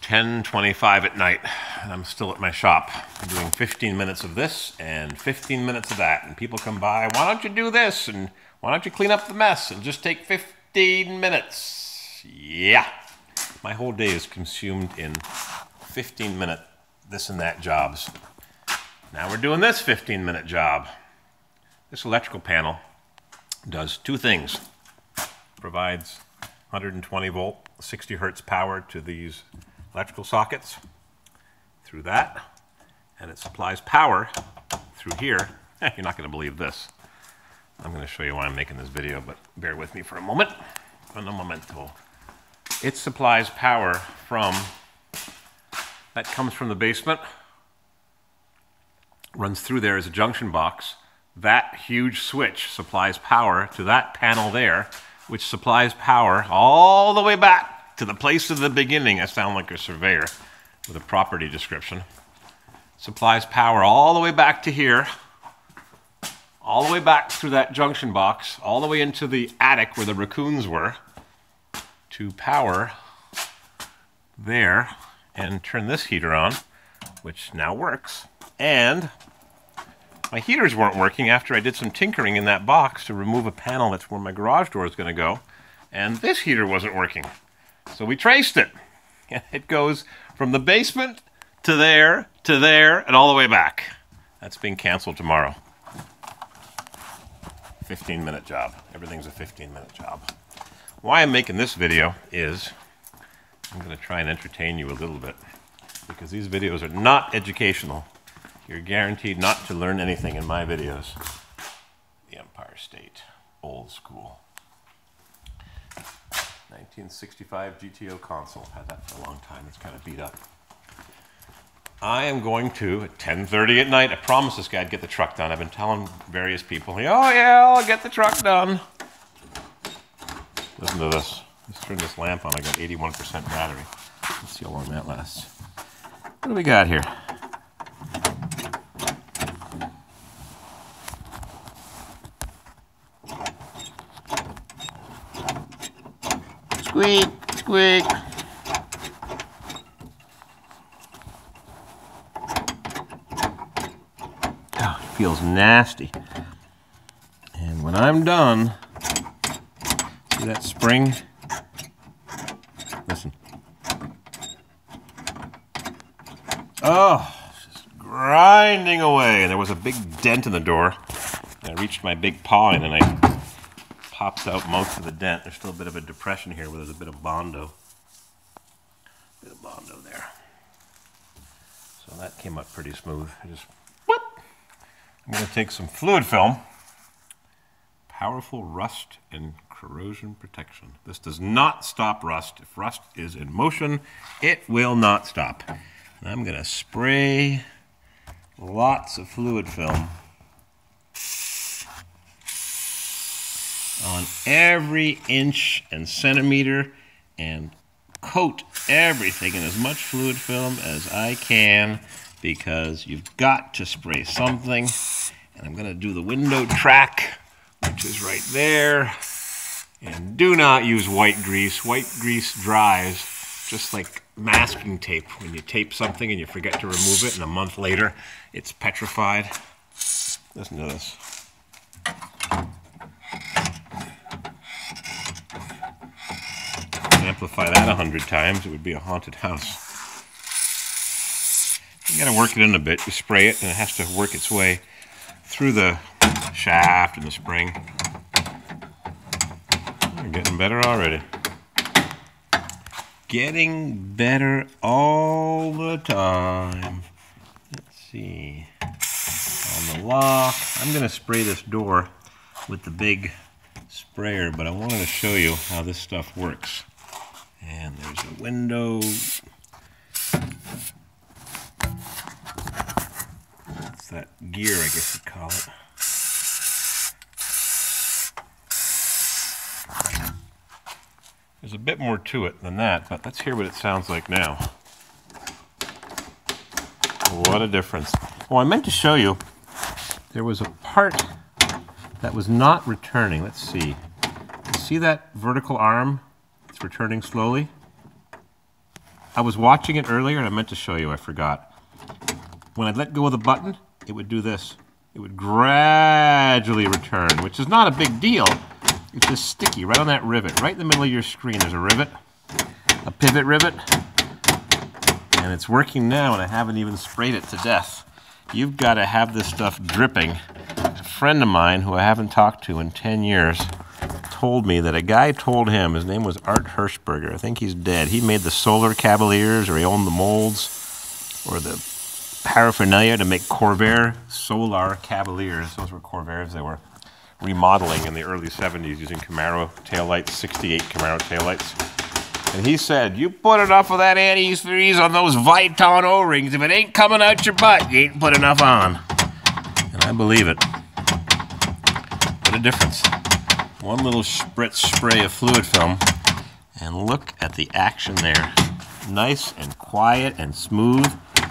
10:25 at night, and I'm still at my shop. I'm doing 15 minutes of this and 15 minutes of that, and people come by, why don't you do this, and why don't you clean up the mess, and just take 15 minutes. Yeah, my whole day is consumed in 15-minute this and that jobs. Now we're doing this 15-minute job. This electrical panel does two things. Provides 120 volt, 60 hertz power to these electrical sockets through that, and it supplies power through here. You're not going to believe this. I'm going to show you why I'm making this video, but bear with me for a moment. Un momento. It supplies power from, that comes from the basement, runs through there as a junction box. That huge switch supplies power to that panel there, which supplies power all the way back to the place of the beginning. I sound like a surveyor with a property description. Supplies power all the way back to here, all the way back through that junction box, all the way into the attic where the raccoons were, to power there, and turn this heater on, which now works. And my heaters weren't working after I did some tinkering in that box to remove a panel that's where my garage door is going to go, and this heater wasn't working. So we traced it. It goes from the basement to there, and all the way back. That's being canceled tomorrow. 15-minute job. Everything's a 15-minute job. Why I'm making this video is I'm going to try and entertain you a little bit, because these videos are not educational. You're guaranteed not to learn anything in my videos. The Empire State, old school. 1965 GTO console. Had that for a long time. It's kind of beat up. I am going to, at 10:30 at night, I promised this guy I'd get the truck done. I've been telling various people, oh yeah, I'll get the truck done. Listen to this. Let's turn this lamp on. I got 81% battery. Let's see how long that lasts. What do we got here? Squeak, squeak. Oh, it feels nasty. And when I'm done, see that spring? Listen. Oh, it's just grinding away. And there was a big dent in the door. And I reached my big paw in and I popped out most of the dent. There's still a bit of a depression here where there's a bit of Bondo. A bit of Bondo there. So that came up pretty smooth. I just, whoop! I'm going to take some fluid film. Powerful rust and corrosion protection. This does not stop rust. If rust is in motion, it will not stop. And I'm going to spray lots of fluid film on every inch and centimeter and coat everything in as much fluid film as I can, because you've got to spray something. And I'm going to do the window track, which is right there. And do not use white grease. White grease dries just like masking tape. When you tape something and you forget to remove it, and a month later it's petrified. Listen to this. Amplify that 100 times, it would be a haunted house. You gotta work it in a bit. You spray it and it has to work its way through the shaft and the spring. We're getting better already. Getting better all the time. Let's see. On the lock. I'm gonna spray this door with the big sprayer, but I wanted to show you how this stuff works. And there's a window. It's that gear, I guess you'd call it. There's a bit more to it than that, but let's hear what it sounds like now. What a difference. Oh, I meant to show you, there was a part that was not returning. Let's see. See that vertical arm? It's returning slowly. I was watching it earlier and I meant to show you, I forgot. When I'd let go of the button, it would do this. It would gradually return, which is not a big deal. It's just sticky right on that rivet. Right in the middle of your screen, there's a rivet, a pivot rivet, and it's working now, and I haven't even sprayed it to death. You've got to have this stuff dripping. A friend of mine, who I haven't talked to in 10 years, told me that a guy told him, his name was Art Hirschberger, I think he's dead. He made the solar cavaliers, or he owned the molds, or the paraphernalia to make Corvair solar cavaliers. Those were Corvairs they were remodeling in the early 70s using Camaro taillights, 68 Camaro taillights. And he said, you put enough of that antifreeze on those Viton O-rings, if it ain't coming out your butt, you ain't put enough on. And I believe it. What a difference. One little spritz spray of fluid film, and look at the action there. Nice and quiet and smooth,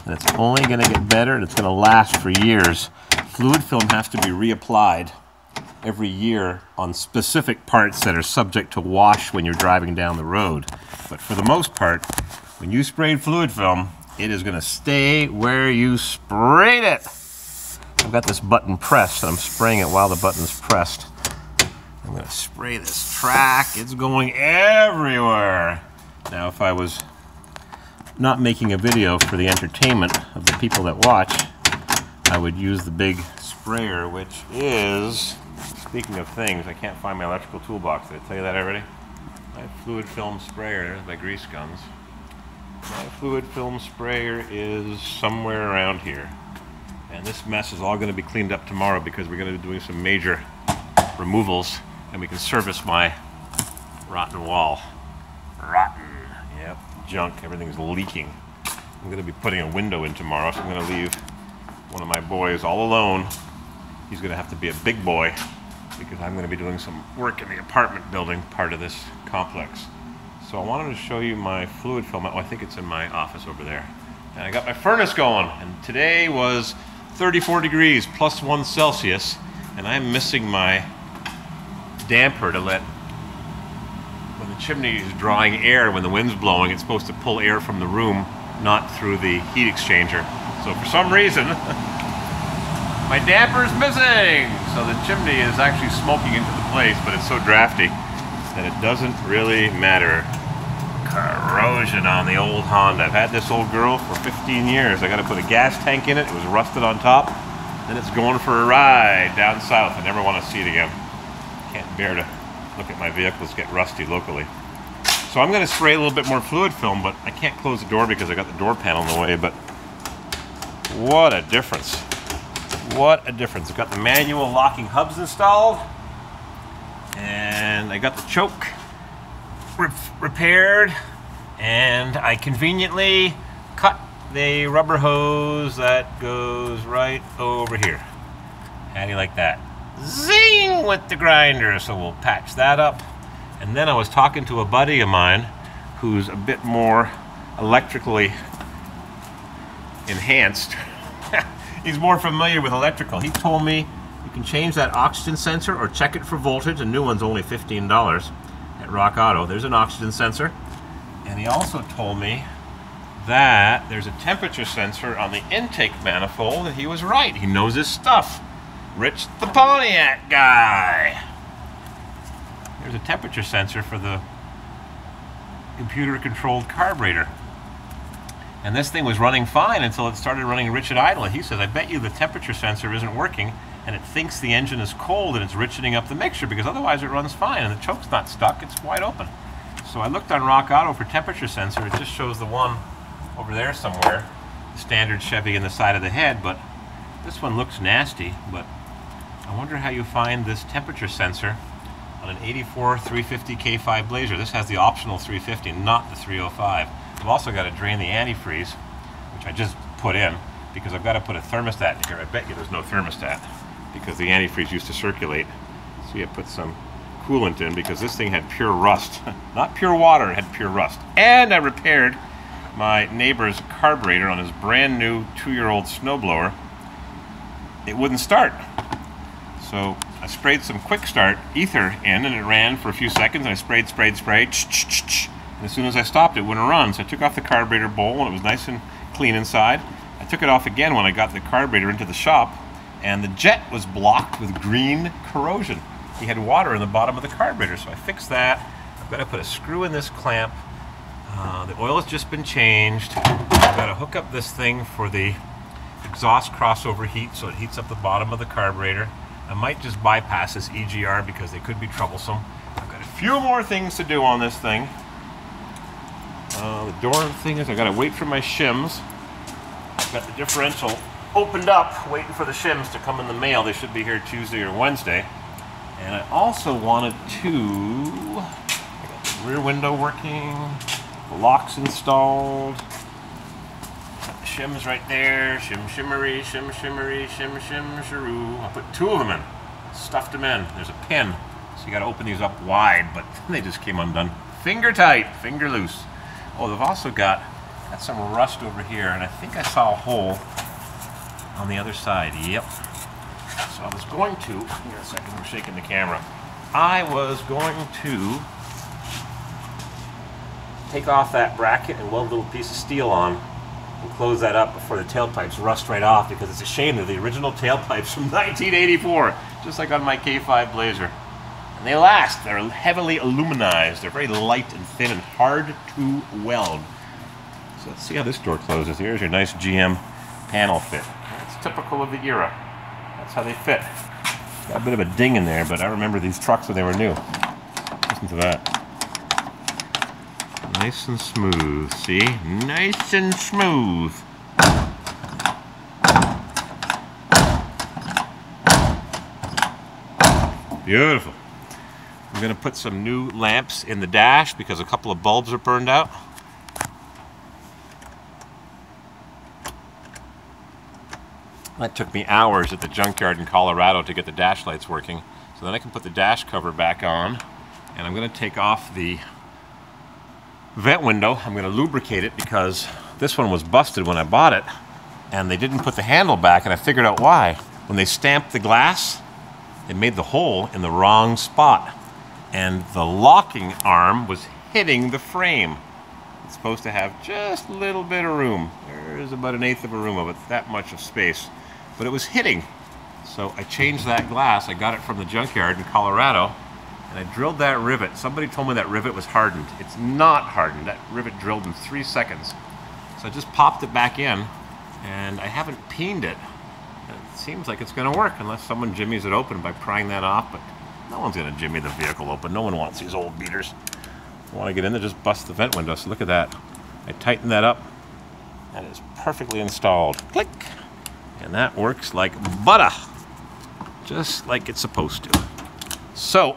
and it's only going to get better, and it's going to last for years. Fluid film has to be reapplied every year on specific parts that are subject to wash when you're driving down the road. But for the most part, when you sprayed fluid film, it is going to stay where you sprayed it. I've got this button pressed, and I'm spraying it while the button's pressed. I'm going to spray this track. It's going everywhere. Now, if I was not making a video for the entertainment of the people that watch, I would use the big sprayer, which is, speaking of things, I can't find my electrical toolbox. Did I tell you that already? My fluid film sprayer, there's my grease guns. My fluid film sprayer is somewhere around here. And this mess is all going to be cleaned up tomorrow because we're going to be doing some major removals, and we can service my rotten wall. Rotten, yep, junk, everything's leaking. I'm going to be putting a window in tomorrow, so I'm going to leave one of my boys all alone. He's going to have to be a big boy because I'm going to be doing some work in the apartment building part of this complex. So I wanted to show you my fluid film. Oh, I think it's in my office over there. And I got my furnace going, and today was 34 degrees plus 1 Celsius, and I'm missing my damper to let, when the chimney is drawing air, when the wind's blowing, it's supposed to pull air from the room, not through the heat exchanger. So for some reason, my damper's missing! So the chimney is actually smoking into the place, but it's so drafty that it doesn't really matter. Corrosion on the old Honda. I've had this old girl for 15 years. I got to put a gas tank in it. It was rusted on top. Then it's going for a ride down south. I never want to see it again. Can't bear to look at my vehicles get rusty locally. So I'm going to spray a little bit more fluid film, but I can't close the door because I got the door panel in the way. But what a difference. What a difference. I've got the manual locking hubs installed, and I got the choke repaired, and I conveniently cut the rubber hose that goes right over here. How do you like that? Zing with the grinder. So we'll patch that up. And then I was talking to a buddy of mine who's a bit more electrically enhanced. He's more familiar with electrical. He told me you can change that oxygen sensor or check it for voltage. A new one's only $15 at Rock Auto. There's an oxygen sensor. And he also told me that there's a temperature sensor on the intake manifold, and he was right. He knows his stuff. Rich the Pontiac guy. There's a temperature sensor for the computer-controlled carburetor. And this thing was running fine until it started running rich at idle. He says, I bet you the temperature sensor isn't working, and it thinks the engine is cold and it's richening up the mixture, because otherwise it runs fine and the choke's not stuck, it's wide open. So I looked on Rock Auto for temperature sensor. It just shows the one over there somewhere, the standard Chevy in the side of the head, but this one looks nasty. But I wonder how you find this temperature sensor on an 84 350 K5 Blazer. This has the optional 350, not the 305. I've also got to drain the antifreeze, which I just put in, because I've got to put a thermostat in here. I bet you there's no thermostat, because the antifreeze used to circulate. So you put some coolant in, because this thing had pure rust. Not pure water, it had pure rust. And I repaired my neighbor's carburetor on his brand new 2-year-old snowblower. It wouldn't start. So I sprayed some quick start ether in, and it ran for a few seconds, and I sprayed, and And as soon as I stopped, it wouldn't run. So I took off the carburetor bowl, and it was nice and clean inside. I took it off again when I got the carburetor into the shop, and the jet was blocked with green corrosion. He had water in the bottom of the carburetor, so I fixed that. I've got to put a screw in this clamp. The oil has just been changed. I've got to hook up this thing for the exhaust crossover heat, so it heats up the bottom of the carburetor. I might just bypass this EGR because they could be troublesome. I've got a few more things to do on this thing. The door thing is, I've got to wait for my shims. I've got the differential opened up, waiting for the shims to come in the mail. They should be here Tuesday or Wednesday. And I also wanted to, I got the rear window working, the locks installed, got the shims right there, shim shimmery, shim shimmery, shim shim shiroo. I put 2 of them in, stuffed them in. There's a pin, so you got to open these up wide, but they just came undone. Finger tight, finger loose. Oh, they've also got some rust over here, and I think I saw a hole on the other side. Yep. So I was going to, here a second, we're shaking the camera. I was going to take off that bracket and weld a little piece of steel on and close that up before the tailpipes rust right off, because it's a shame they're the original tailpipes from 1984, just like on my K5 Blazer. And they last. They're heavily aluminized. They're very light and thin and hard to weld. So let's see how this door closes. Here's your nice GM panel fit. That's typical of the era. That's how they fit. Got a bit of a ding in there, but I remember these trucks when they were new. Listen to that. Nice and smooth, see? Nice and smooth. Beautiful. I'm going to put some new lamps in the dash because a couple of bulbs are burned out. That took me hours at the junkyard in Colorado to get the dash lights working. So then I can put the dash cover back on, and I'm going to take off the vent window. I'm going to lubricate it because this one was busted when I bought it, and they didn't put the handle back, and I figured out why. When they stamped the glass, it made the hole in the wrong spot, and the locking arm was hitting the frame. It's supposed to have just a little bit of room. There's about 1/8 of a room of it, that much of space. But it was hitting. So I changed that glass. I got it from the junkyard in Colorado, and I drilled that rivet. Somebody told me that rivet was hardened. It's not hardened. That rivet drilled in 3 seconds. So I just popped it back in, and I haven't peened it. It seems like it's going to work unless someone jimmies it open by prying that off, but no one's going to jimmy the vehicle open. No one wants these old beaters. I want to get in there, just bust the vent window. So look at that. I tightened that up. That is perfectly installed. Click. And that works like butter. Just like it's supposed to. So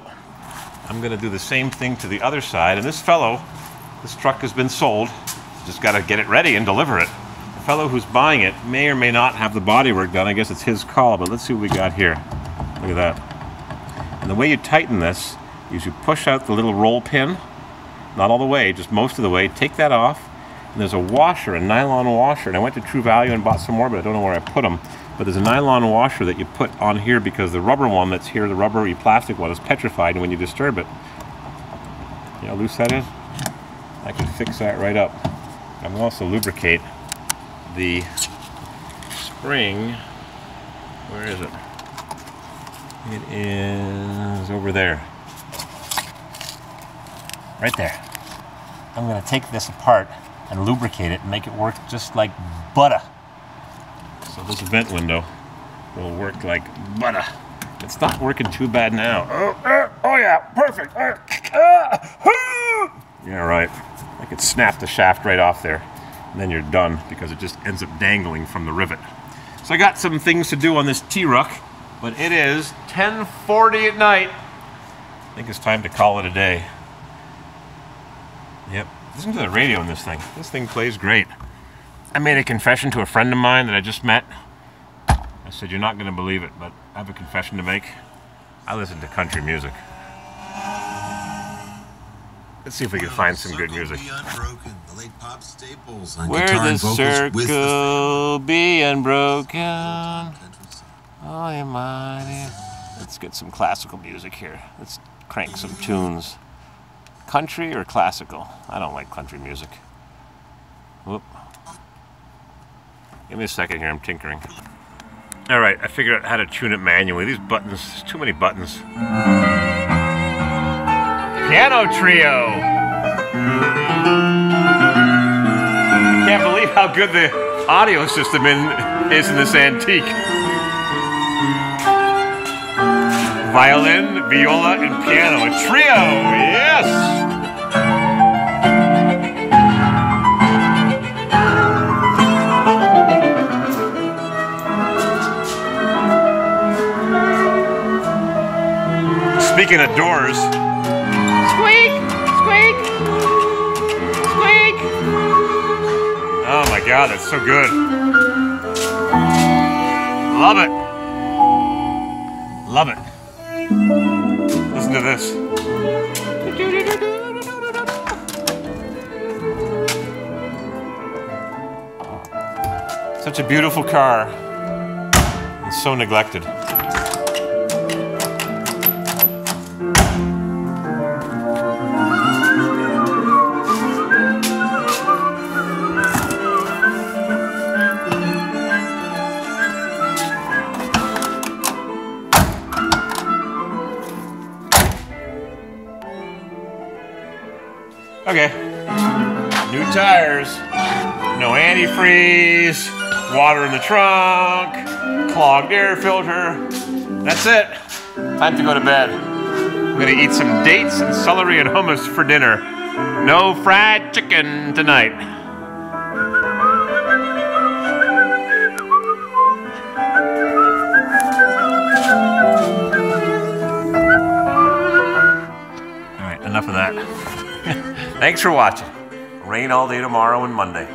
I'm going to do the same thing to the other side. And this fellow, this truck has been sold. Just got to get it ready and deliver it. The fellow who's buying it may or may not have the bodywork done. I guess it's his call, but let's see what we got here. Look at that. And the way you tighten this is you push out the little roll pin. Not all the way, just most of the way. Take that off. And there's a washer, a nylon washer. And I went to True Value and bought some more, but I don't know where I put them. But there's a nylon washer that you put on here because the rubber one that's here, the rubbery plastic one, is petrified, and when you disturb it, you know how loose that is? I can fix that right up. I'm going to also lubricate the spring. Where is it? It is over there. Right there. I'm going to take this apart and lubricate it and make it work just like butter. So this vent window will work like butter. It's not working too bad now. Oh yeah, perfect. Yeah, right. I could snap the shaft right off there, and then you're done because it just ends up dangling from the rivet. So I got some things to do on this T-Ruck, but it is 10:40 at night. I think it's time to call it a day. Yep. Listen to the radio in this thing. This thing plays great. I made a confession to a friend of mine that I just met. I said, you're not going to believe it, but I have a confession to make. I listen to country music. Let's see if we can find some good music. Where the circle be unbroken. Oh, you mighty. Let's get some classical music here. Let's crank some tunes. Country or classical? I don't like country music. Whoop. Give me a second here, I'm tinkering. All right, I figured out how to tune it manually. These buttons, there's too many buttons. Piano trio. I can't believe how good the audio system is in this antique. Violin, viola, and piano. A trio, yes! Speaking of doors, squeak, squeak, squeak. Oh my God, that's so good. Love it. Love it. Listen to this. Such a beautiful car. And so neglected. Okay, new tires, no antifreeze, water in the trunk, clogged air filter. That's it. Time to go to bed. I'm gonna eat some dates and celery and hummus for dinner. No fried chicken tonight. All right, enough of that. Thanks for watching. Rain all day tomorrow and Monday.